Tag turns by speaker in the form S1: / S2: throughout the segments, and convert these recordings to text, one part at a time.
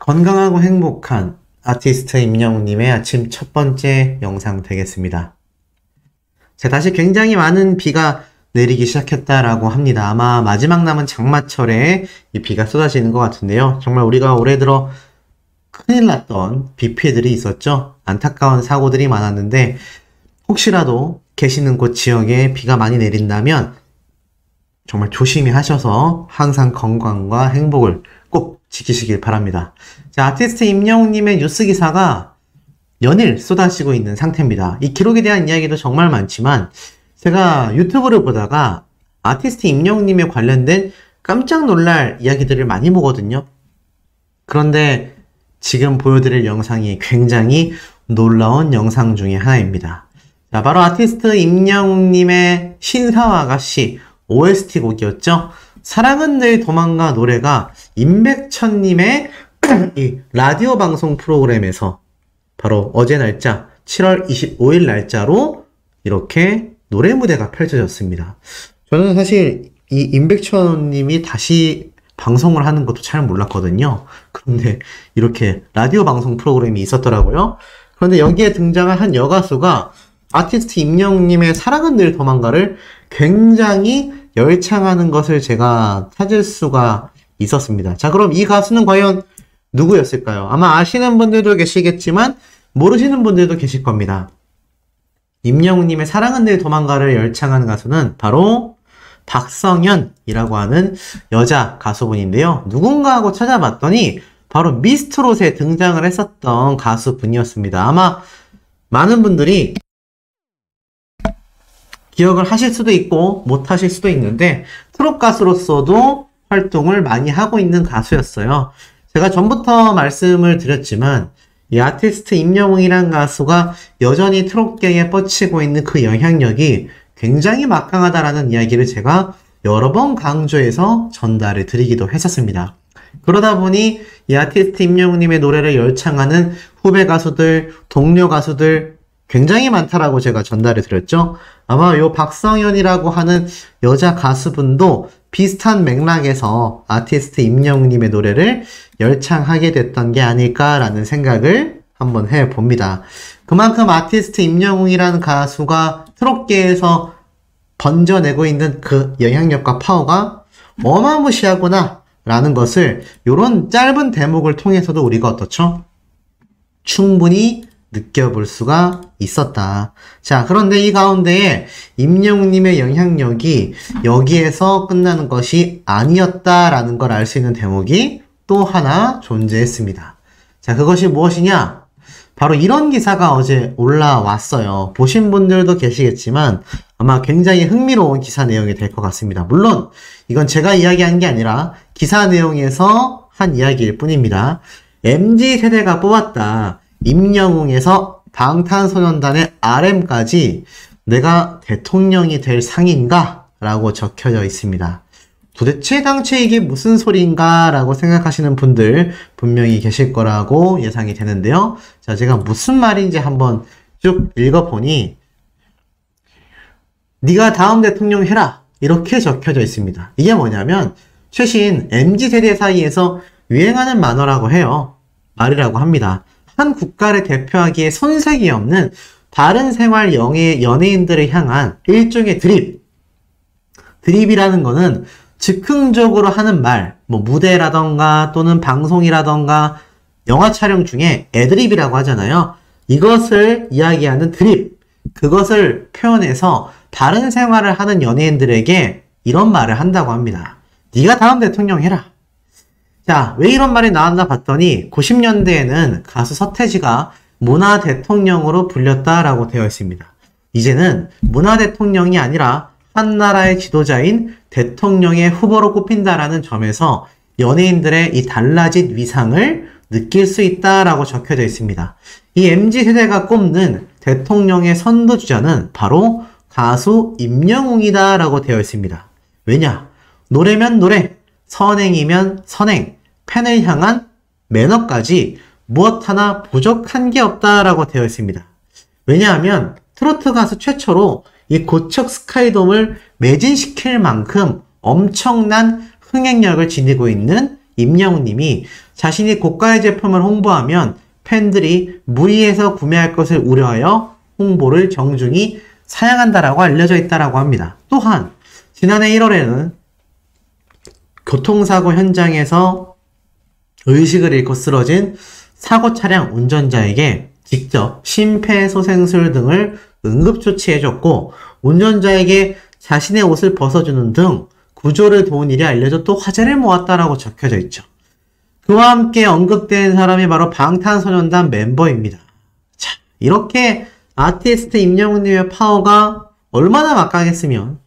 S1: 건강하고 행복한 아티스트 임영웅님의 아침 첫 번째 영상 되겠습니다. 다시 굉장히 많은 비가 내리기 시작했다라고 합니다. 아마 마지막 남은 장마철에 이 비가 쏟아지는 것 같은데요. 정말 우리가 올해 들어 큰일 났던 비 피해들이 있었죠. 안타까운 사고들이 많았는데 혹시라도 계시는 곳 지역에 비가 많이 내린다면 정말 조심히 하셔서 항상 건강과 행복을 꼭 지키시길 바랍니다. 자, 아티스트 임영웅님의 뉴스 기사가 연일 쏟아지고 있는 상태입니다. 이 기록에 대한 이야기도 정말 많지만 제가 유튜브를 보다가 아티스트 임영웅님에 관련된 깜짝 놀랄 이야기들을 많이 보거든요. 그런데 지금 보여드릴 영상이 굉장히 놀라운 영상 중에 하나입니다. 자, 바로 아티스트 임영웅님의 신사와아가씨 OST 곡이었죠. 사랑은 늘 도망가 노래가 임백천님의 이 라디오 방송 프로그램에서 바로 어제 날짜 7월 25일 날짜로 이렇게 노래 무대가 펼쳐졌습니다. 저는 사실 이 임백천님이 다시 방송을 하는 것도 잘 몰랐거든요. 그런데 이렇게 라디오 방송 프로그램이 있었더라고요. 그런데 여기에 등장한 한 여가수가 아티스트 임영웅님의 사랑은 늘 도망가를 굉장히 열창하는 것을 제가 찾을 수가 있었습니다. 자, 그럼 이 가수는 과연 누구였을까요? 아마 아시는 분들도 계시겠지만 모르시는 분들도 계실 겁니다. 임영웅님의 사랑은 늘 도망가를 열창하는 가수는 바로 박성현이라고 하는 여자 가수분인데요. 누군가 하고 찾아봤더니 바로 미스트롯에 등장을 했었던 가수분이었습니다. 아마 많은 분들이 기억을 하실 수도 있고 못 하실 수도 있는데 트롯 가수로서도 활동을 많이 하고 있는 가수였어요. 제가 전부터 말씀을 드렸지만 이 아티스트 임영웅이란 가수가 여전히 트롯계에 뻗치고 있는 그 영향력이 굉장히 막강하다라는 이야기를 제가 여러 번 강조해서 전달을 드리기도 했었습니다. 그러다 보니 이 아티스트 임영웅님의 노래를 열창하는 후배 가수들, 동료 가수들 굉장히 많다라고 제가 전달을 드렸죠. 아마 요 박성현이라고 하는 여자 가수분도 비슷한 맥락에서 아티스트 임영웅님의 노래를 열창하게 됐던 게 아닐까라는 생각을 한번 해봅니다. 그만큼 아티스트 임영웅이라는 가수가 트롯계에서 번져내고 있는 그 영향력과 파워가 어마무시하구나 라는 것을 요런 짧은 대목을 통해서도 우리가 어떻죠? 충분히 느껴볼 수가 있었다. 자, 그런데 이 가운데에 임영웅님의 영향력이 여기에서 끝나는 것이 아니었다라는 걸 알 수 있는 대목이 또 하나 존재했습니다. 자, 그것이 무엇이냐? 바로 이런 기사가 어제 올라왔어요. 보신 분들도 계시겠지만 아마 굉장히 흥미로운 기사 내용이 될 것 같습니다. 물론 이건 제가 이야기한 게 아니라 기사 내용에서 한 이야기일 뿐입니다. MZ세대가 뽑았다. 임영웅에서 방탄소년단의 RM까지 내가 대통령이 될 상인가? 라고 적혀져 있습니다. 도대체 당최 이게 무슨 소리인가? 라고 생각하시는 분들 분명히 계실 거라고 예상이 되는데요. 자, 제가 무슨 말인지 한번 쭉 읽어보니 네가 다음 대통령 해라 이렇게 적혀져 있습니다. 이게 뭐냐면 최신 MZ세대 사이에서 유행하는 만어라고 해요. 말이라고 합니다. 한 국가를 대표하기에 손색이 없는 다른 생활 연예인들을 향한 일종의 드립. 드립이라는 거는 즉흥적으로 하는 말, 뭐 무대라던가 또는 방송이라던가 영화 촬영 중에 애드립이라고 하잖아요. 이것을 이야기하는 드립. 그것을 표현해서 다른 생활을 하는 연예인들에게 이런 말을 한다고 합니다. 네가 다음 대통령 해라. 자, 왜 이런 말이 나왔나 봤더니 90년대에는 가수 서태지가 문화 대통령으로 불렸다라고 되어 있습니다. 이제는 문화 대통령이 아니라 한 나라의 지도자인 대통령의 후보로 꼽힌다라는 점에서 연예인들의 이 달라진 위상을 느낄 수 있다라고 적혀져 있습니다. 이 MZ세대가 꼽는 대통령의 선두주자는 바로 가수 임영웅이다라고 되어 있습니다. 왜냐? 노래면 노래, 선행이면 선행, 팬을 향한 매너까지 무엇 하나 부족한 게 없다라고 되어 있습니다. 왜냐하면 트로트 가수 최초로 이 고척 스카이돔을 매진시킬 만큼 엄청난 흥행력을 지니고 있는 임영웅님이 자신이 고가의 제품을 홍보하면 팬들이 무리해서 구매할 것을 우려하여 홍보를 정중히 사양한다라고 알려져 있다라고 합니다. 또한 지난해 1월에는 교통사고 현장에서 의식을 잃고 쓰러진 사고 차량 운전자에게 직접 심폐소생술 등을 응급조치해줬고 운전자에게 자신의 옷을 벗어주는 등 구조를 도운 일이 알려져 또 화제를 모았다라고 적혀져 있죠. 그와 함께 언급된 사람이 바로 방탄소년단 멤버입니다. 자, 이렇게 아티스트 임영웅님의 파워가 얼마나 막강했으면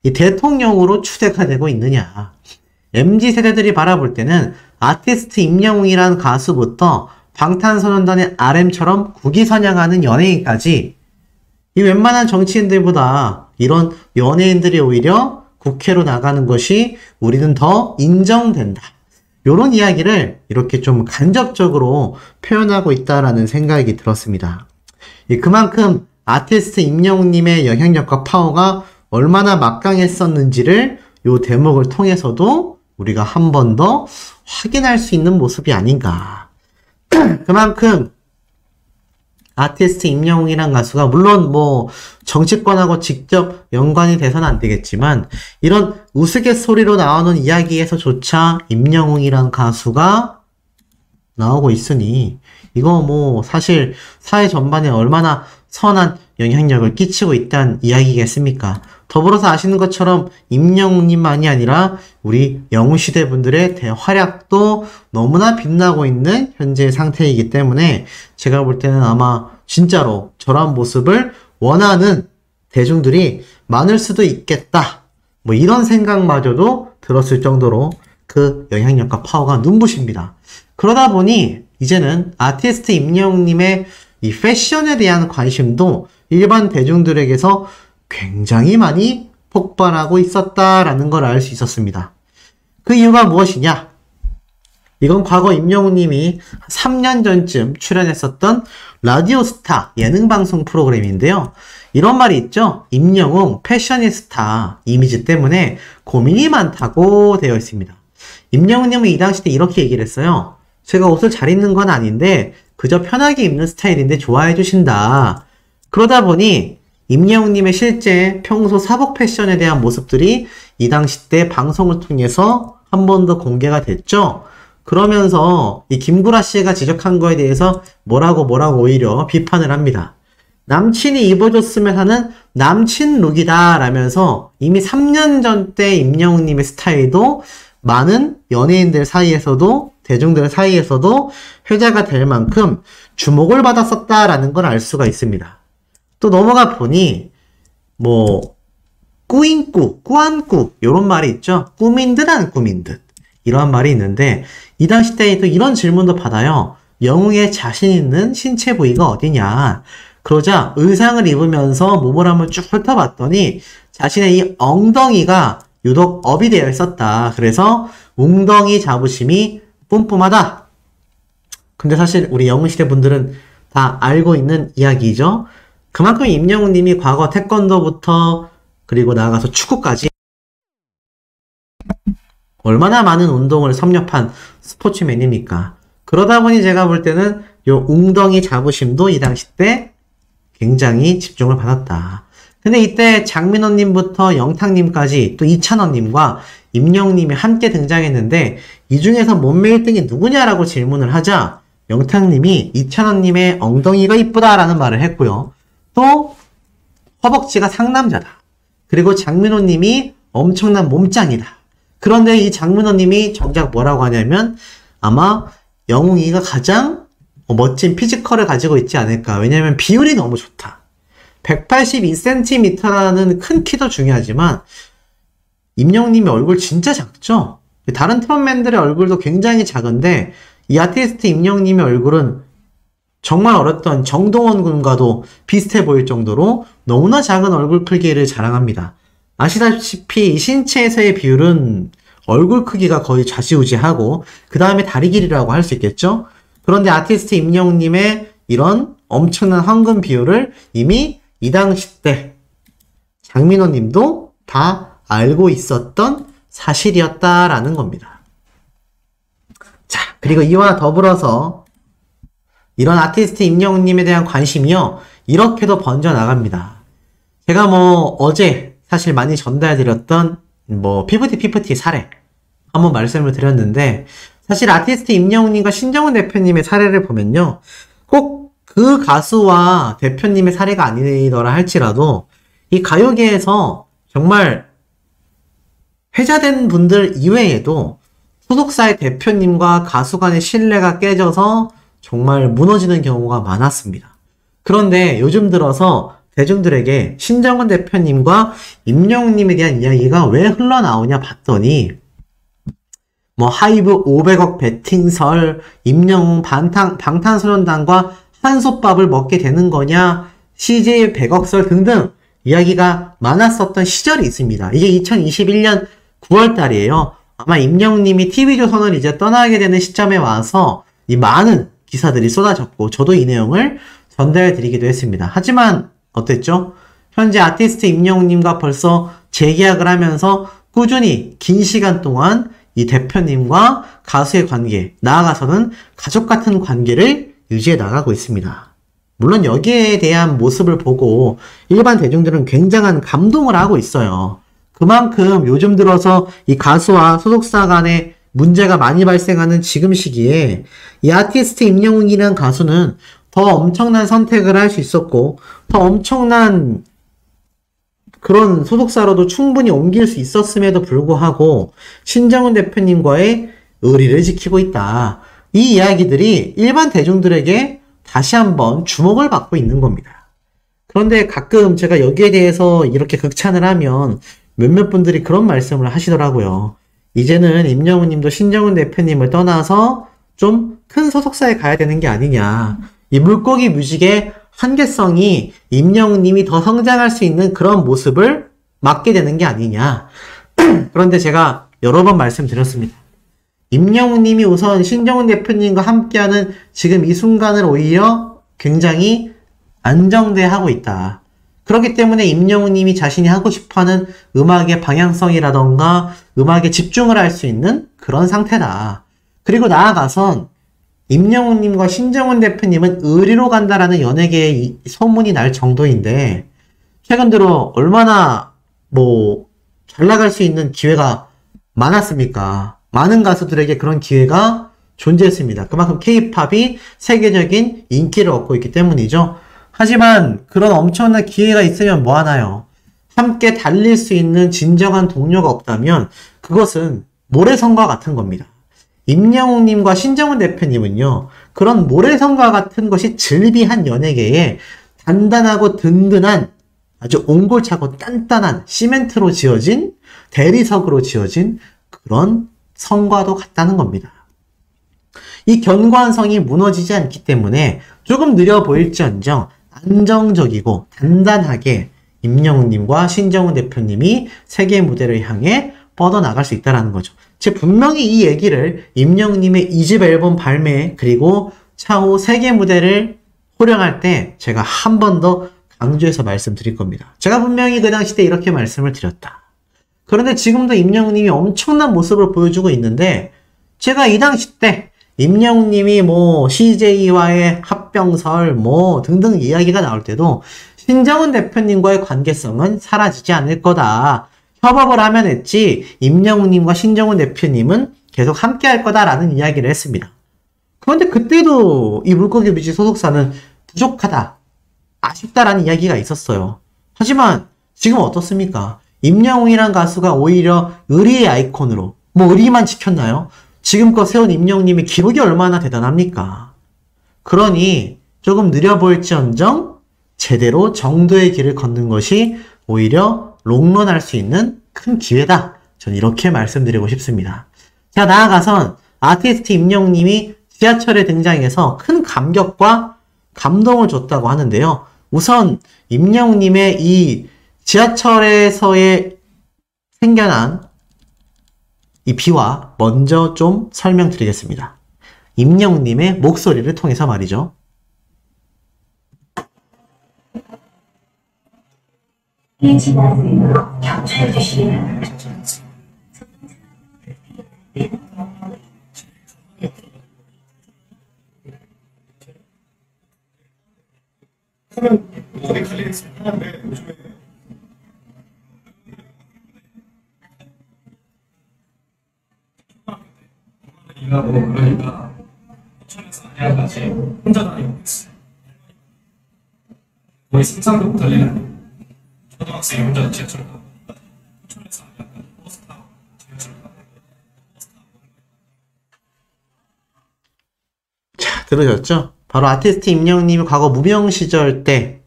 S1: 이 대통령으로 추대가 되고 있느냐. MZ세대들이 바라볼 때는 아티스트 임영웅이란 가수부터 방탄소년단의 RM처럼 국위선양하는 연예인까지 이 웬만한 정치인들보다 이런 연예인들이 오히려 국회로 나가는 것이 우리는 더 인정된다. 이런 이야기를 이렇게 좀 간접적으로 표현하고 있다라는 생각이 들었습니다. 그만큼 아티스트 임영웅님의 영향력과 파워가 얼마나 막강했었는지를 이 대목을 통해서도 우리가 한 번 더 확인할 수 있는 모습이 아닌가. 그만큼 아티스트 임영웅이란 가수가 물론 뭐 정치권하고 직접 연관이 돼서는 안 되겠지만 이런 우스갯소리로 나오는 이야기에서조차 임영웅이란 가수가 나오고 있으니 이거 뭐 사실 사회 전반에 얼마나 선한 영향력을 끼치고 있다는 이야기겠습니까? 더불어서 아시는 것처럼 임영웅님만이 아니라 우리 영웅시대 분들의 대활약도 너무나 빛나고 있는 현재의 상태이기 때문에 제가 볼 때는 아마 진짜로 저런 모습을 원하는 대중들이 많을 수도 있겠다. 뭐 이런 생각마저도 들었을 정도로 그 영향력과 파워가 눈부십니다. 그러다 보니 이제는 아티스트 임영웅님의 이 패션에 대한 관심도 일반 대중들에게서 굉장히 많이 폭발하고 있었다라는 걸 알 수 있었습니다. 그 이유가 무엇이냐? 이건 과거 임영웅님이 3년 전쯤 출연했었던 라디오스타 예능방송 프로그램인데요. 이런 말이 있죠. 임영웅 패셔니스타 이미지 때문에 고민이 많다고 되어 있습니다. 임영웅님은 이 당시 때 이렇게 얘기를 했어요. 제가 옷을 잘 입는 건 아닌데 그저 편하게 입는 스타일인데 좋아해 주신다. 그러다 보니 임영웅님의 실제 평소 사복 패션에 대한 모습들이 이 당시 때 방송을 통해서 한 번 더 공개가 됐죠. 그러면서 이 김구라 씨가 지적한 거에 대해서 뭐라고 오히려 비판을 합니다. 남친이 입어줬으면 하는 남친 룩이다 라면서 이미 3년 전 때 임영웅님의 스타일도 많은 연예인들 사이에서도 대중들 사이에서도 회자가 될 만큼 주목을 받았었다라는 걸 알 수가 있습니다. 또 넘어가 보니 뭐 꾸인꾸, 꾸안꾸 이런 말이 있죠. 꾸민 듯 안 꾸민 듯 이런 말이 있는데 이 당시 때에 또 이런 질문도 받아요. 영웅의 자신 있는 신체 부위가 어디냐. 그러자 의상을 입으면서 몸을 한번 쭉 훑어봤더니 자신의 이 엉덩이가 유독 업이 되어 있었다. 그래서 웅덩이 자부심이 뿜뿜하다. 근데 사실 우리 영웅시대 분들은 다 알고 있는 이야기죠. 그만큼 임영웅님이 과거 태권도부터 그리고 나아가서 축구까지 얼마나 많은 운동을 섭렵한 스포츠맨입니까? 그러다 보니 제가 볼 때는 요 웅덩이 자부심도 이 당시 때 굉장히 집중을 받았다. 근데 이때 장민호님부터 영탁님까지 또 이찬원님과 임영웅님이 함께 등장했는데 이 중에서 몸매 1등이 누구냐라고 질문을 하자 영탁님이 이찬원님의 엉덩이가 이쁘다라는 말을 했고요. 또 허벅지가 상남자다. 그리고 장민호님이 엄청난 몸짱이다. 그런데 이 장민호님이 정작 뭐라고 하냐면 아마 영웅이가 가장 멋진 피지컬을 가지고 있지 않을까. 왜냐면 비율이 너무 좋다. 182cm라는 큰 키도 중요하지만 임영웅님의 얼굴 진짜 작죠? 다른 트롯맨들의 얼굴도 굉장히 작은데 이 아티스트 임영웅님의 얼굴은 정말 어렸던 정동원 군과도 비슷해 보일 정도로 너무나 작은 얼굴 크기를 자랑합니다. 아시다시피 이 신체에서의 비율은 얼굴 크기가 거의 좌지우지하고 그 다음에 다리 길이라고 할 수 있겠죠? 그런데 아티스트 임영웅님의 이런 엄청난 황금 비율을 이미 이 당시 때 장민호님도 다 알고 있었던 사실이었다라는 겁니다. 그리고 이와 더불어서 이런 아티스트 임영웅님에 대한 관심이요, 이렇게도 번져나갑니다. 제가 어제 사실 많이 전달드렸던 피프티 사례 한번 말씀을 드렸는데, 사실 아티스트 임영웅님과 신정훈 대표님의 사례를 보면요, 꼭 그 가수와 대표님의 사례가 아니더라 할지라도 이 가요계에서 정말 회자된 분들 이외에도 소속사의 대표님과 가수 간의 신뢰가 깨져서 정말 무너지는 경우가 많았습니다. 그런데 요즘 들어서 대중들에게 신정훈 대표님과 임영웅님에 대한 이야기가 왜 흘러나오냐 봤더니 하이브 500억 베팅설, 임영웅 방탄소년단과 한솥밥을 먹게 되는 거냐, CJ 100억설 등등 이야기가 많았었던 시절이 있습니다. 이게 2021년 9월 달이에요. 아마 임영웅님이 TV조선을 이제 떠나게 되는 시점에 와서 이 많은 기사들이 쏟아졌고, 저도 이 내용을 전달드리기도 했습니다. 하지만 어땠죠? 현재 아티스트 임영웅님과 벌써 재계약을 하면서 꾸준히 긴 시간 동안 이 대표님과 가수의 관계, 나아가서는 가족 같은 관계를 유지해 나가고 있습니다. 물론 여기에 대한 모습을 보고 일반 대중들은 굉장한 감동을 하고 있어요. 그만큼 요즘 들어서 이 가수와 소속사 간에 문제가 많이 발생하는 지금 시기에 이 아티스트 임영웅이라는 가수는 더 엄청난 선택을 할 수 있었고, 더 엄청난 그런 소속사로도 충분히 옮길 수 있었음에도 불구하고 신정훈 대표님과의 의리를 지키고 있다. 이 이야기들이 일반 대중들에게 다시 한번 주목을 받고 있는 겁니다. 그런데 가끔 제가 여기에 대해서 이렇게 극찬을 하면 몇몇 분들이 그런 말씀을 하시더라고요. 이제는 임영웅 님도 신정훈 대표님을 떠나서 좀 큰 소속사에 가야 되는 게 아니냐. 이 물고기 뮤직의 한계성이 임영웅 님이 더 성장할 수 있는 그런 모습을 맞게 되는 게 아니냐. 그런데 제가 여러 번 말씀드렸습니다. 임영웅 님이 우선 신정훈 대표님과 함께하는 지금 이 순간을 오히려 굉장히 안정돼하고 있다. 그렇기 때문에 임영웅 님이 자신이 하고 싶어하는 음악의 방향성이라던가 음악에 집중을 할 수 있는 그런 상태다. 그리고 나아가선 임영웅 님과 신정훈 대표님은 의리로 간다라는 연예계의 소문이 날 정도인데, 최근 들어 얼마나 잘 나갈 수 있는 기회가 많았습니까? 많은 가수들에게 그런 기회가 존재했습니다. 그만큼 K-팝이 세계적인 인기를 얻고 있기 때문이죠. 하지만 그런 엄청난 기회가 있으면 뭐 하나요? 함께 달릴 수 있는 진정한 동료가 없다면 그것은 모래성과 같은 겁니다. 임영웅 님과 신정훈 대표님은요, 그런 모래성과 같은 것이 즐비한 연예계에 단단하고 든든한, 아주 옹골차고 단단한 시멘트로 지어진, 대리석으로 지어진 그런 성과도 같다는 겁니다. 이 견고한 성이 무너지지 않기 때문에 조금 느려 보일지언정 안정적이고 단단하게 임영웅 님과 신정훈 대표님이 세계 무대를 향해 뻗어나갈 수 있다는 거죠. 제가 분명히 이 얘기를 임영웅 님의 2집 앨범 발매, 그리고 차후 세계 무대를 호령할 때 제가 한 번 더 강조해서 말씀드릴 겁니다. 제가 분명히 그 당시 때 이렇게 말씀을 드렸다. 그런데 지금도 임영웅 님이 엄청난 모습을 보여주고 있는데, 제가 이 당시 때 임영웅 님이 CJ와의 합병설 등등 이야기가 나올 때도 신정훈 대표님과의 관계성은 사라지지 않을 거다. 협업을 하면 했지 임영웅 님과 신정훈 대표님은 계속 함께 할 거다라는 이야기를 했습니다. 그런데 그때도 이 물고기 뮤직 소속사는 부족하다, 아쉽다라는 이야기가 있었어요. 하지만 지금 어떻습니까? 임영웅이란 가수가 오히려 의리의 아이콘으로, 의리만 지켰나요? 지금껏 세운 임영웅 님의 기록이 얼마나 대단합니까? 그러니 조금 느려 보일지언정 제대로 정도의 길을 걷는 것이 오히려 롱런할 수 있는 큰 기회다. 저는 이렇게 말씀드리고 싶습니다. 자, 나아가선 아티스트 임영웅 님이 지하철에 등장해서 큰 감격과 감동을 줬다고 하는데요. 우선 임영웅 님의 이 지하철에서의 생겨난 이 비화 먼저 좀 설명드리겠습니다. 임영웅 님의 목소리를 통해서 말이죠.
S2: 격려해 주시는 그러면 뭐 헷갈리는 하는데 요즘에 일하고 그러니까 포천에서 안양까지 혼자 다니고 있어요. 거의 상상도 못할 일은 초등학생이 혼자 지하철 타고 포천에서 안양까지 버스 타고 지하철 타고 버스 타고.
S1: 자, 들으셨죠? 바로 아티스트 임영님이 과거 무명 시절 때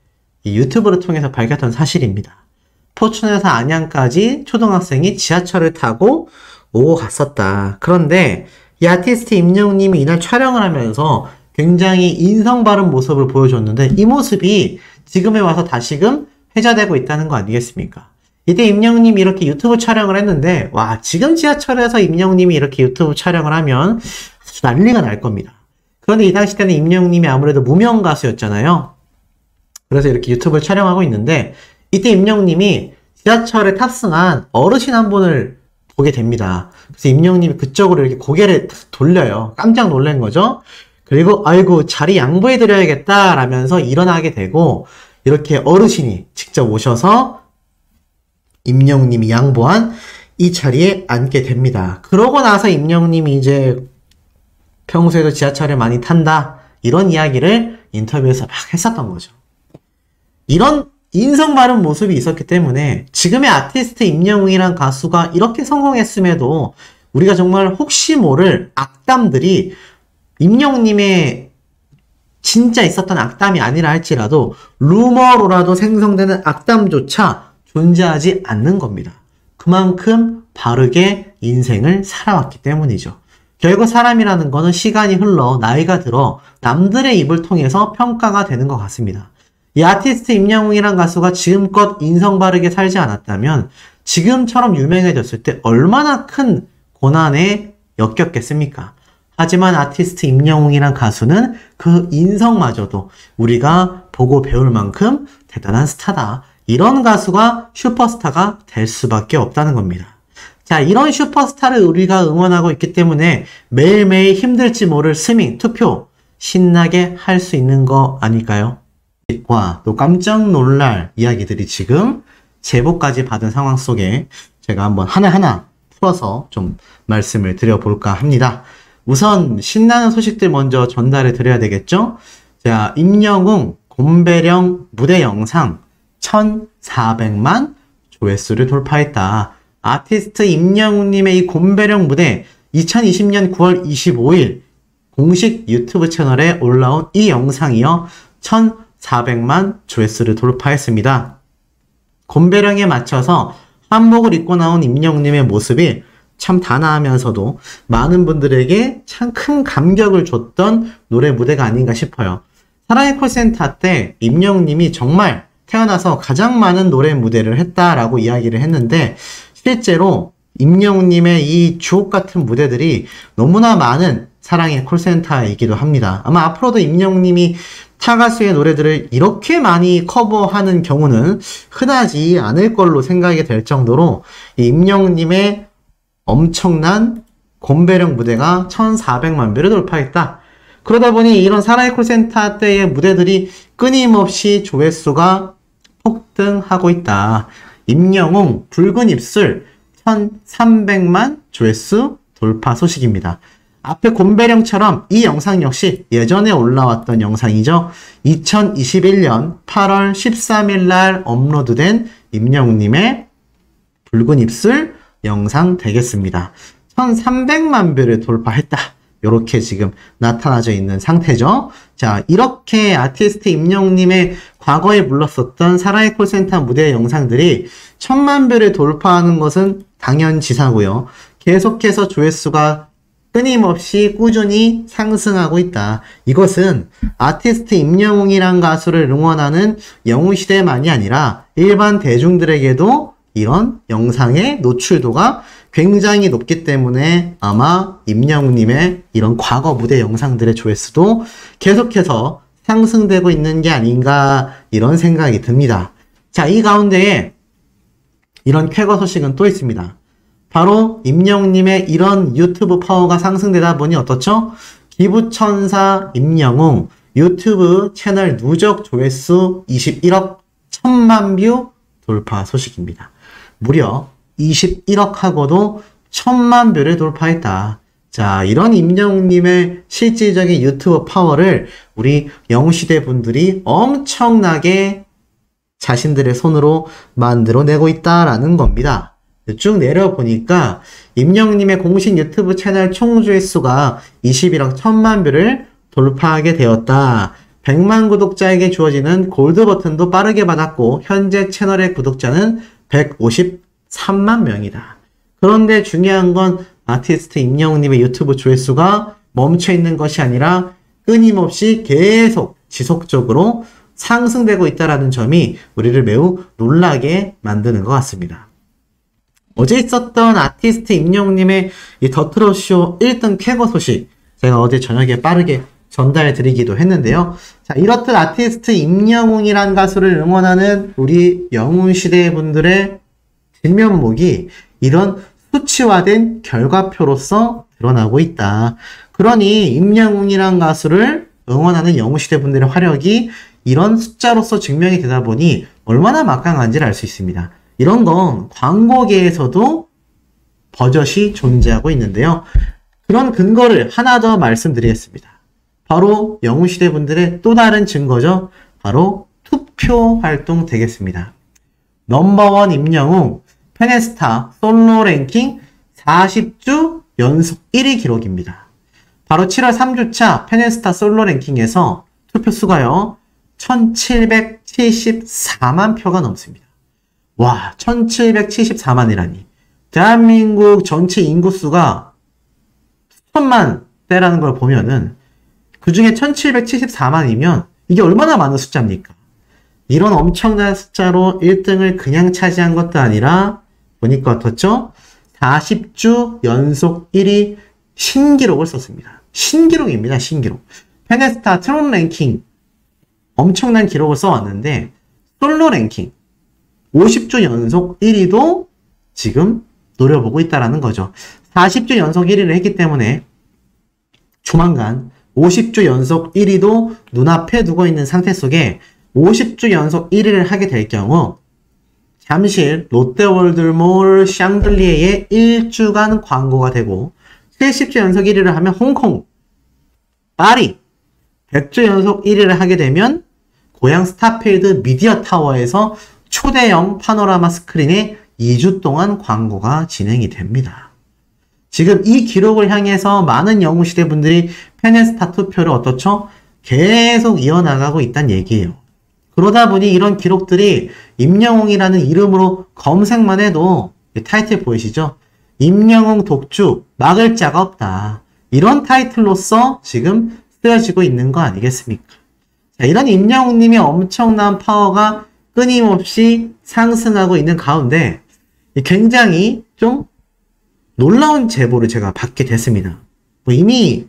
S1: 이 유튜브를 통해서 밝혔던 사실입니다. 포천에서 안양까지 초등학생이 지하철을 타고 오고 갔었다. 그런데 이 아티스트 임영님이 이날 촬영을 하면서 굉장히 인성 바른 모습을 보여줬는데 이 모습이 지금에 와서 다시금 회자되고 있다는 거 아니겠습니까? 이때 임영님이 이렇게 유튜브 촬영을 했는데 와, 지금 지하철에서 임영님이 이렇게 유튜브 촬영을 하면 아주 난리가 날 겁니다. 그런데 이 당시 때는 임영님이 아무래도 무명 가수였잖아요. 그래서 이렇게 유튜브를 촬영하고 있는데 이때 임영님이 지하철에 탑승한 어르신 한 분을 보게 됩니다. 그래서 임영님이 그쪽으로 이렇게 고개를 돌려요. 깜짝 놀란 거죠. 그리고 아이고 자리 양보해 드려야겠다 라면서 일어나게 되고 이렇게 어르신이 직접 오셔서 임영님이 양보한 이 자리에 앉게 됩니다. 그러고 나서 임영님이 이제 평소에도 지하철을 많이 탄다 이런 이야기를 인터뷰에서 막 했었던 거죠. 이런 인성 바른 모습이 있었기 때문에 지금의 아티스트 임영웅이란 가수가 이렇게 성공했음에도 우리가 정말 혹시 모를 악담들이 임영웅님의 진짜 있었던 악담이 아니라 할지라도 루머로라도 생성되는 악담조차 존재하지 않는 겁니다. 그만큼 바르게 인생을 살아왔기 때문이죠. 결국 사람이라는 거는 시간이 흘러 나이가 들어 남들의 입을 통해서 평가가 되는 것 같습니다. 이 아티스트 임영웅이란 가수가 지금껏 인성 바르게 살지 않았다면 지금처럼 유명해졌을 때 얼마나 큰 고난에 엮였겠습니까? 하지만 아티스트 임영웅이란 가수는 그 인성마저도 우리가 보고 배울 만큼 대단한 스타다. 이런 가수가 슈퍼스타가 될 수밖에 없다는 겁니다. 자, 이런 슈퍼스타를 우리가 응원하고 있기 때문에 매일매일 힘들지 모를 스밍, 투표 신나게 할 수 있는 거 아닐까요? 와, 또 깜짝 놀랄 이야기들이 지금 제보까지 받은 상황 속에 제가 한번 하나하나 풀어서 좀 말씀을 드려볼까 합니다. 우선 신나는 소식들 먼저 전달해 드려야 되겠죠? 자, 임영웅 곰배령 무대 영상 1,400만 조회수를 돌파했다. 아티스트 임영웅님의 이 곰배령 무대 2020년 9월 25일 공식 유튜브 채널에 올라온 이 영상이요. 1,400만 조회수를 돌파했습니다. 곰배령에 맞춰서 한복을 입고 나온 임영웅님의 모습이 참 단아하면서도 많은 분들에게 참 큰 감격을 줬던 노래 무대가 아닌가 싶어요. 사랑의 콜센터 때 임영웅님이 정말 태어나서 가장 많은 노래 무대를 했다라고 이야기를 했는데 실제로 임영웅님의 이 주옥같은 무대들이 너무나 많은 사랑의 콜센터이기도 합니다. 아마 앞으로도 임영웅님이 타 가수의 노래들을 이렇게 많이 커버하는 경우는 흔하지 않을 걸로 생각이 될 정도로 이 임영웅님의 엄청난 곰배령 무대가 1,400만 뷰를 돌파했다. 그러다 보니 이런 사랑의 콜센터 때의 무대들이 끊임없이 조회수가 폭등하고 있다. 임영웅 붉은 입술 1,300만 조회수 돌파 소식입니다. 앞에 곰배령처럼 이 영상 역시 예전에 올라왔던 영상이죠. 2021년 8월 13일 날 업로드된 임영웅님의 붉은 입술 영상 되겠습니다. 1,300만 뷰를 돌파했다. 이렇게 지금 나타나져 있는 상태죠. 자, 이렇게 아티스트 임영웅님의 과거에 불렀었던 사랑의 콜센터 무대 영상들이 1,000만 뷰를 돌파하는 것은 당연지사고요. 계속해서 조회수가 끊임없이 꾸준히 상승하고 있다. 이것은 아티스트 임영웅이란 가수를 응원하는 영웅시대만이 아니라 일반 대중들에게도 이런 영상의 노출도가 굉장히 높기 때문에 아마 임영웅님의 이런 과거 무대 영상들의 조회수도 계속해서 상승되고 있는 게 아닌가 이런 생각이 듭니다. 자, 이 가운데에 이런 쾌거 소식은 또 있습니다. 바로 임영웅님의 이런 유튜브 파워가 상승되다 보니 어떻죠? 기부천사 임영웅 유튜브 채널 누적 조회수 21억 1000만 뷰 돌파 소식입니다. 무려 21억하고도 1000만 뷰를 돌파했다. 자, 이런 임영웅님의 실질적인 유튜브 파워를 우리 영웅시대 분들이 엄청나게 자신들의 손으로 만들어내고 있다라는 겁니다. 쭉 내려보니까 임영웅님의 공식 유튜브 채널 총 조회수가 21억 1000만 뷰를 돌파하게 되었다. 100만 구독자에게 주어지는 골드 버튼도 빠르게 받았고 현재 채널의 구독자는 153만 명이다. 그런데 중요한 건 아티스트 임영웅님의 유튜브 조회수가 멈춰있는 것이 아니라 끊임없이 계속 지속적으로 상승되고 있다는 점이 우리를 매우 놀라게 만드는 것 같습니다. 어제 있었던 아티스트 임영웅님의 이 더트롯쇼 1등 쾌거 소식 제가 어제 저녁에 빠르게 전달해 드리기도 했는데요. 자, 이렇듯 아티스트 임영웅이란 가수를 응원하는 우리 영웅시대 분들의 진면목이 이런 수치화된 결과표로서 드러나고 있다. 그러니 임영웅이란 가수를 응원하는 영웅시대 분들의 화력이 이런 숫자로서 증명이 되다 보니 얼마나 막강한지를 알 수 있습니다. 이런 건 광고계에서도 버젓이 존재하고 있는데요. 그런 근거를 하나 더 말씀드리겠습니다. 바로 영웅시대 분들의 또 다른 증거죠. 바로 투표 활동 되겠습니다. 넘버원 임영웅 페네스타 솔로 랭킹 40주 연속 1위 기록입니다. 바로 7월 3주차 페네스타 솔로 랭킹에서 투표 수가요 1774만 표가 넘습니다. 와, 1774만이라니. 대한민국 전체 인구수가 수천만 대라는 걸 보면은 그 중에 1774만이면 이게 얼마나 많은 숫자입니까? 이런 엄청난 숫자로 1등을 그냥 차지한 것도 아니라 보니까 어떻죠? 40주 연속 1위 신기록을 썼습니다. 신기록입니다. 신기록. 페네스타 트롯 랭킹 엄청난 기록을 써왔는데 솔로 랭킹 50주 연속 1위도 지금 노려보고 있다는 거죠. 40주 연속 1위를 했기 때문에 조만간 50주 연속 1위도 눈앞에 두고 있는 상태 속에 50주 연속 1위를 하게 될 경우 잠실 롯데월드몰 샹들리에의 1주간 광고가 되고 70주 연속 1위를 하면 홍콩, 파리 100주 연속 1위를 하게 되면 고향 스타필드 미디어타워에서 초대형 파노라마 스크린에 2주 동안 광고가 진행이 됩니다. 지금 이 기록을 향해서 많은 영웅시대 분들이 페네스타 투표를 어떻죠? 계속 이어나가고 있다는 얘기예요. 그러다 보니 이런 기록들이 임영웅이라는 이름으로 검색만 해도 타이틀 보이시죠? 임영웅 독주, 막을 자가 없다. 이런 타이틀로서 지금 쓰여지고 있는 거 아니겠습니까? 자, 이런 임영웅님의 엄청난 파워가 끊임없이 상승하고 있는 가운데 굉장히 좀 놀라운 제보를 제가 받게 됐습니다. 이미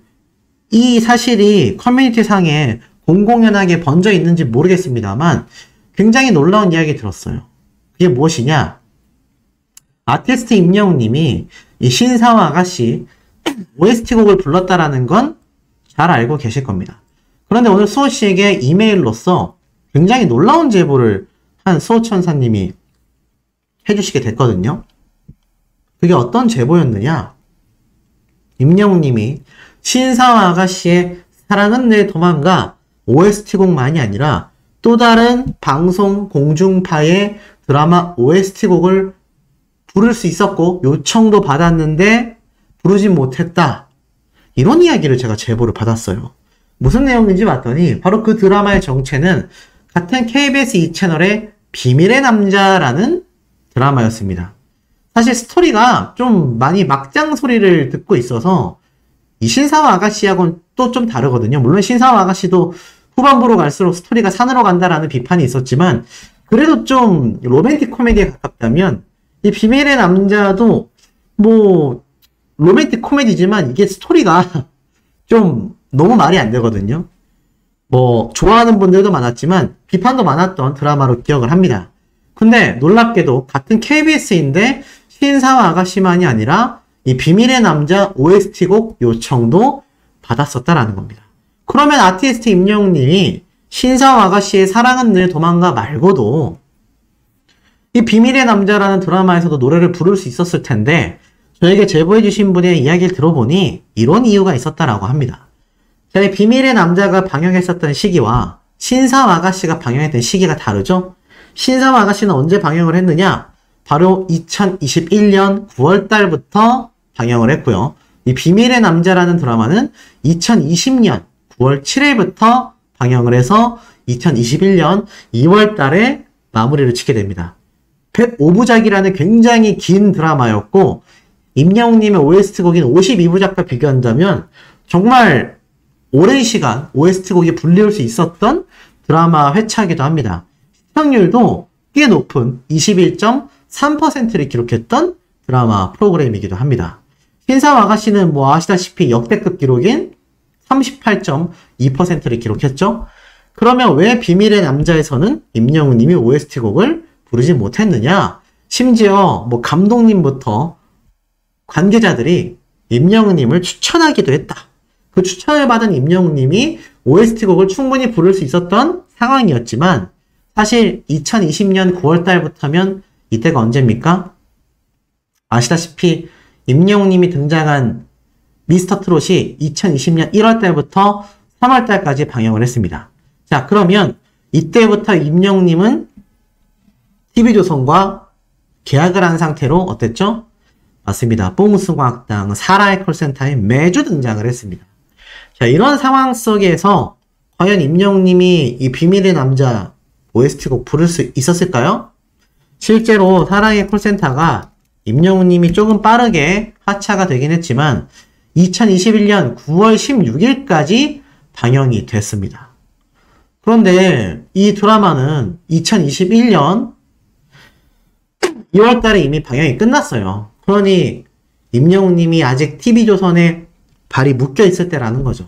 S1: 이 사실이 커뮤니티 상에 공공연하게 번져 있는지 모르겠습니다만 굉장히 놀라운 이야기 들었어요. 그게 무엇이냐? 아티스트 임영웅님이 이 신사와 아가씨 OST 곡을 불렀다라는 건 잘 알고 계실 겁니다. 그런데 오늘 수호씨에게 이메일로써 굉장히 놀라운 제보를 한 수호천사님이 해주시게 됐거든요. 그게 어떤 제보였느냐? 임영웅님이 신사와 아가씨의 사랑은 늘 도망가 OST곡만이 아니라 또 다른 방송 공중파의 드라마 OST곡을 부를 수 있었고 요청도 받았는데 부르진 못했다. 이런 이야기를 제가 제보를 받았어요. 무슨 내용인지 봤더니 바로 그 드라마의 정체는 같은 KBS 2채널의 비밀의 남자라는 드라마였습니다. 사실 스토리가 좀 많이 막장 소리를 듣고 있어서 이 신사와 아가씨하고는 또 좀 다르거든요. 물론 신사와 아가씨도 후반부로 갈수록 스토리가 산으로 간다라는 비판이 있었지만 그래도 좀 로맨틱 코미디에 가깝다면 이 비밀의 남자도 뭐 로맨틱 코미디지만 이게 스토리가 좀 너무 말이 안 되거든요. 뭐 좋아하는 분들도 많았지만 비판도 많았던 드라마로 기억을 합니다. 근데 놀랍게도 같은 KBS인데 신사와 아가씨만이 아니라 이 비밀의 남자 OST곡 요청도 받았었다라는 겁니다. 그러면 아티스트 임영웅님이 신사와 아가씨의 사랑은 늘 도망가 말고도 이 비밀의 남자라는 드라마에서도 노래를 부를 수 있었을 텐데 저에게 제보해주신 분의 이야기를 들어보니 이런 이유가 있었다라고 합니다. 자, 이 비밀의 남자가 방영했었던 시기와 신사와 아가씨가 방영했던 시기가 다르죠? 신사와 아가씨는 언제 방영을 했느냐? 바로 2021년 9월달부터 방영을 했고요. 이 비밀의 남자라는 드라마는 2020년 9월 7일부터 방영을 해서 2021년 2월달에 마무리를 짓게 됩니다. 105부작이라는 굉장히 긴 드라마였고 임영웅님의 OST곡인 52부작과 비교한다면 정말 오랜 시간 OST곡이 불리울 수 있었던 드라마 회차이기도 합니다. 시청률도 꽤 높은 21.3%를 기록했던 드라마 프로그램이기도 합니다. 신사와 아가씨는 뭐 아시다시피 역대급 기록인 38.2%를 기록했죠. 그러면 왜 비밀의 남자에서는 임영웅님이 OST곡을 부르지 못했느냐? 심지어 뭐 감독님부터 관계자들이 임영웅님을 추천하기도 했다. 그 추천을 받은 임영웅님이 OST곡을 충분히 부를 수 있었던 상황이었지만 사실 2020년 9월달부터면 이때가 언제입니까? 아시다시피 임영웅님이 등장한 미스터트롯이 2020년 1월달부터 3월달까지 방영을 했습니다. 자, 그러면 이때부터 임영웅님은 TV조선과 계약을 한 상태로 어땠죠? 맞습니다. 뽕숭아학당, 사라의 콜센터에 매주 등장을 했습니다. 자, 이런 상황 속에서 과연 임영웅님이 이 비밀의 남자 OST곡 부를 수 있었을까요? 실제로 사랑의 콜센터가 임영웅님이 조금 빠르게 하차가 되긴 했지만 2021년 9월 16일까지 방영이 됐습니다. 그런데 이 드라마는 2021년 2월달에 이미 방영이 끝났어요. 그러니 임영웅님이 아직 TV조선에 발이 묶여있을 때라는 거죠.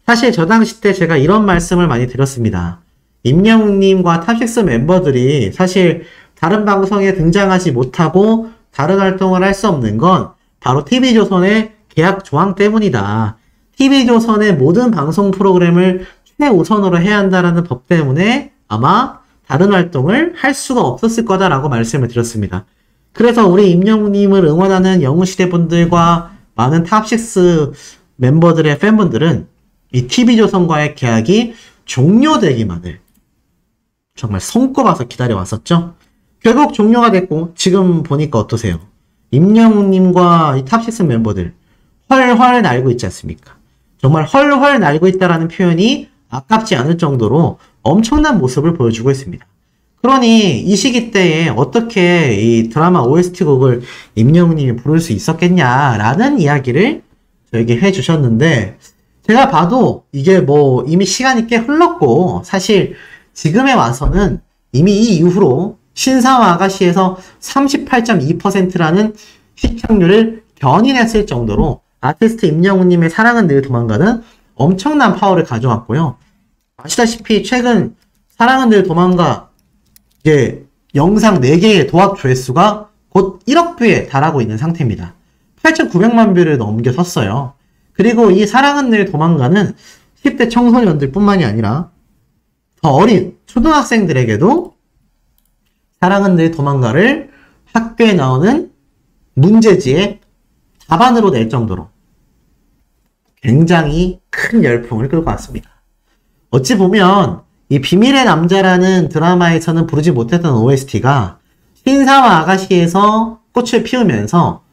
S1: 사실 저 당시 때 제가 이런 말씀을 많이 드렸습니다. 임영웅님과 탑식스 멤버들이 사실 다른 방송에 등장하지 못하고 다른 활동을 할 수 없는 건 바로 TV조선의 계약 조항 때문이다. TV조선의 모든 방송 프로그램을 최우선으로 해야 한다는 법 때문에 아마 다른 활동을 할 수가 없었을 거다라고 말씀을 드렸습니다. 그래서 우리 임영웅님을 응원하는 영웅시대 분들과 많은 탑식스 멤버들의 팬분들은 이 TV조선과의 계약이 종료되기만을 정말 손꼽아서 기다려왔었죠. 결국 종료가 됐고 지금 보니까 어떠세요? 임영웅님과 이 탑식스 멤버들 헐헐 날고 있지 않습니까? 정말 헐헐 날고 있다라는 표현이 아깝지 않을 정도로 엄청난 모습을 보여주고 있습니다. 그러니 이 시기 때에 어떻게 이 드라마 OST곡을 임영웅님이 부를 수 있었겠냐라는 이야기를 저에게 해주셨는데 제가 봐도 이게 뭐 이미 시간이 꽤 흘렀고 사실 지금에 와서는 이미 이 이후로 신사와 아가씨에서 38.2%라는 시청률을 견인했을 정도로 아티스트 임영웅님의 사랑은 늘 도망가는 엄청난 파워를 가져왔고요. 아시다시피 최근 사랑은 늘 도망가 이제 영상 4개의 도합 조회수가 곧 1억 뷰에 달하고 있는 상태입니다. 8,900만 뷰를 넘겨섰어요. 그리고 이 사랑은 늘 도망가는 10대 청소년들 뿐만이 아니라 더 어린 초등학생들에게도 사랑은 늘 도망가를 학교에 나오는 문제지의 답안으로 낼 정도로 굉장히 큰 열풍을 끌고 왔습니다. 어찌 보면 이 비밀의 남자라는 드라마에서는 부르지 못했던 OST가 신사와 아가씨에서 꽃을 피우면서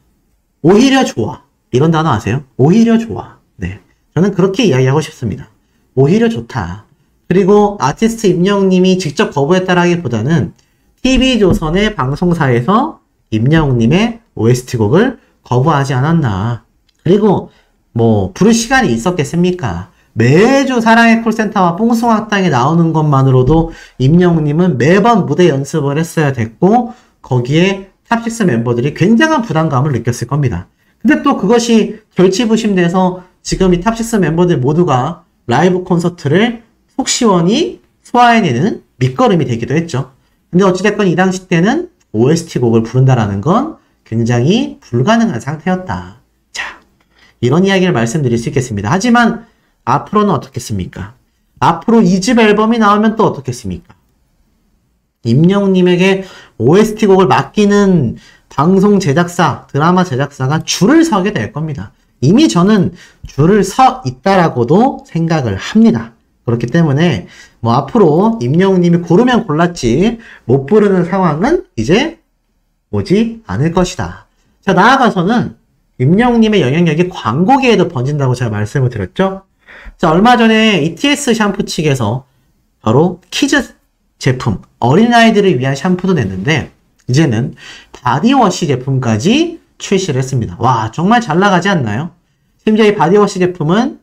S1: 오히려 좋아. 이런 단어 아세요? 오히려 좋아. 네, 저는 그렇게 이야기하고 싶습니다. 오히려 좋다. 그리고 아티스트 임영웅님이 직접 거부했다라기보다는 TV조선의 방송사에서 임영웅님의 OST곡을 거부하지 않았나. 그리고 뭐 부를 시간이 있었겠습니까? 매주 사랑의 콜센터와 뽕숭아학당에 나오는 것만으로도 임영웅님은 매번 무대 연습을 했어야 됐고 거기에 탑식스 멤버들이 굉장한 부담감을 느꼈을 겁니다. 근데 또 그것이 결치부심돼서 지금 이 탑식스 멤버들 모두가 라이브 콘서트를 속 시원히 소화해내는 밑거름이 되기도 했죠. 근데 어찌됐건 이 당시 때는 OST 곡을 부른다라는 건 굉장히 불가능한 상태였다. 자, 이런 이야기를 말씀드릴 수 있겠습니다. 하지만 앞으로는 어떻겠습니까? 앞으로 2집 앨범이 나오면 또 어떻겠습니까? 임영웅님에게 OST 곡을 맡기는 방송 제작사, 드라마 제작사가 줄을 서게 될 겁니다. 이미 저는 줄을 서 있다라고도 생각을 합니다. 그렇기 때문에 뭐 앞으로 임영웅님이 고르면 골랐지 못 부르는 상황은 이제 오지 않을 것이다. 자, 나아가서는 임영웅님의 영향력이 광고계에도 번진다고 제가 말씀을 드렸죠. 자, 얼마 전에 ETS 샴푸 측에서 바로 키즈 제품, 어린아이들을 위한 샴푸도 냈는데 이제는 바디워시 제품까지 출시를 했습니다. 와, 정말 잘 나가지 않나요? 심지어 이 바디워시 제품은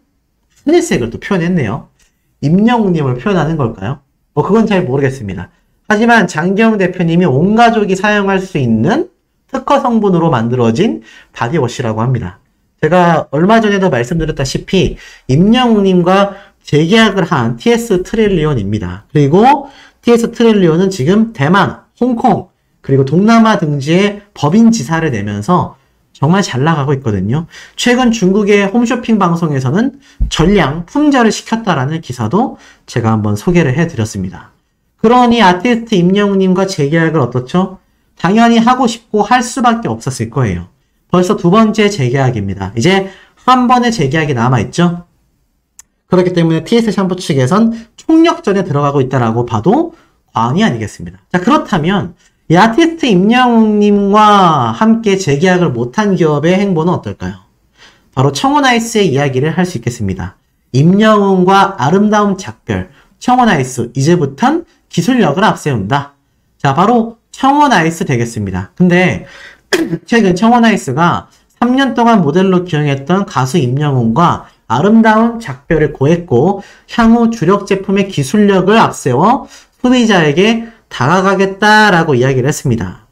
S1: 하늘색을 또 표현했네요. 임영웅님을 표현하는 걸까요? 그건 잘 모르겠습니다. 하지만 장기영 대표님이 온 가족이 사용할 수 있는 특허 성분으로 만들어진 바디워시라고 합니다. 제가 얼마 전에도 말씀드렸다시피 임영웅님과 재계약을 한 TS 트릴리온입니다. 그리고 TS 트릴리온은 지금 대만, 홍콩, 그리고 동남아 등지에 법인 지사를 내면서 정말 잘 나가고 있거든요. 최근 중국의 홈쇼핑 방송에서는 전량 품절을 시켰다라는 기사도 제가 한번 소개를 해드렸습니다. 그러니 아티스트 임영웅님과 재계약을 어떻죠? 당연히 하고 싶고 할 수밖에 없었을 거예요. 벌써 두 번째 재계약입니다. 이제 한 번의 재계약이 남아있죠? 그렇기 때문에 TS 샴푸 측에선 총력전에 들어가고 있다라고 봐도 과언이 아니겠습니다. 자, 그렇다면 이 아티스트 임영웅님과 함께 재계약을 못한 기업의 행보는 어떨까요? 바로 청원아이스의 이야기를 할 수 있겠습니다. 임영웅과 아름다운 작별, 청원아이스, 이제부턴 기술력을 앞세운다. 자, 바로 청원아이스 되겠습니다. 근데 최근 청원아이스가 3년 동안 모델로 기용했던 가수 임영웅과 아름다운 작별을 고했고 향후 주력 제품의 기술력을 앞세워 소비자에게 다가가겠다라고 이야기를 했습니다.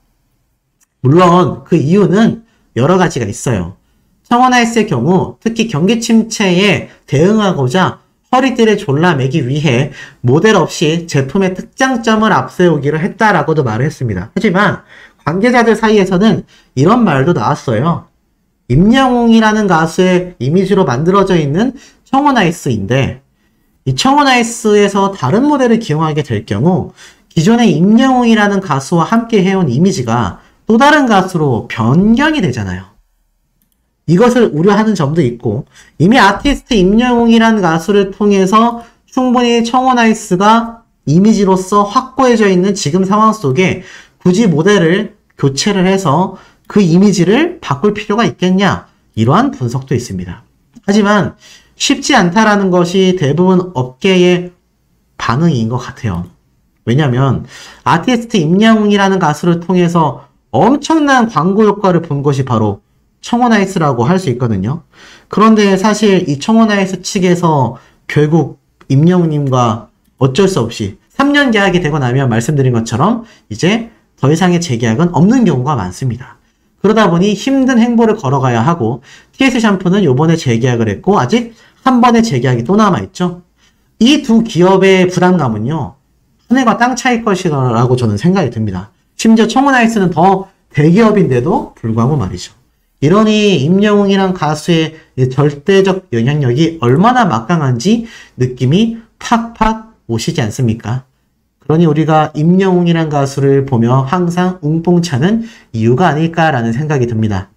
S1: 물론 그 이유는 여러 가지가 있어요. 청원아이스의 경우 특히 경기 침체에 대응하고자 허리띠를 졸라매기 위해 모델 없이 제품의 특장점을 앞세우기로 했다라고도 말을 했습니다. 하지만 관계자들 사이에서는 이런 말도 나왔어요. 임영웅이라는 가수의 이미지로 만들어져 있는 청원아이스인데 이 청원아이스에서 다른 모델을 기용하게 될 경우 기존의 임영웅이라는 가수와 함께 해온 이미지가 또 다른 가수로 변경이 되잖아요. 이것을 우려하는 점도 있고 이미 아티스트 임영웅이라는 가수를 통해서 충분히 청원아이스가 이미지로서 확고해져 있는 지금 상황 속에 굳이 모델을 교체를 해서 그 이미지를 바꿀 필요가 있겠냐, 이러한 분석도 있습니다. 하지만 쉽지 않다라는 것이 대부분 업계의 반응인 것 같아요. 왜냐면 아티스트 임영웅이라는 가수를 통해서 엄청난 광고 효과를 본 것이 바로 청원아이스라고 할 수 있거든요. 그런데 사실 이 청원아이스 측에서 결국 임영웅님과 어쩔 수 없이 3년 계약이 되고 나면 말씀드린 것처럼 이제 더 이상의 재계약은 없는 경우가 많습니다. 그러다 보니 힘든 행보를 걸어가야 하고 TS 샴푸는 요번에 재계약을 했고 아직 한 번의 재계약이 또 남아있죠. 이 두 기업의 부담감은요, 하늘과 땅 차이일 것이라고 저는 생각이 듭니다. 심지어 청원아이스는 더 대기업인데도 불구하고 말이죠. 이러니 임영웅이란 가수의 절대적 영향력이 얼마나 막강한지 느낌이 팍팍 오시지 않습니까? 그러니 우리가 임영웅이란 가수를 보며 항상 웅뽕차는 이유가 아닐까라는 생각이 듭니다.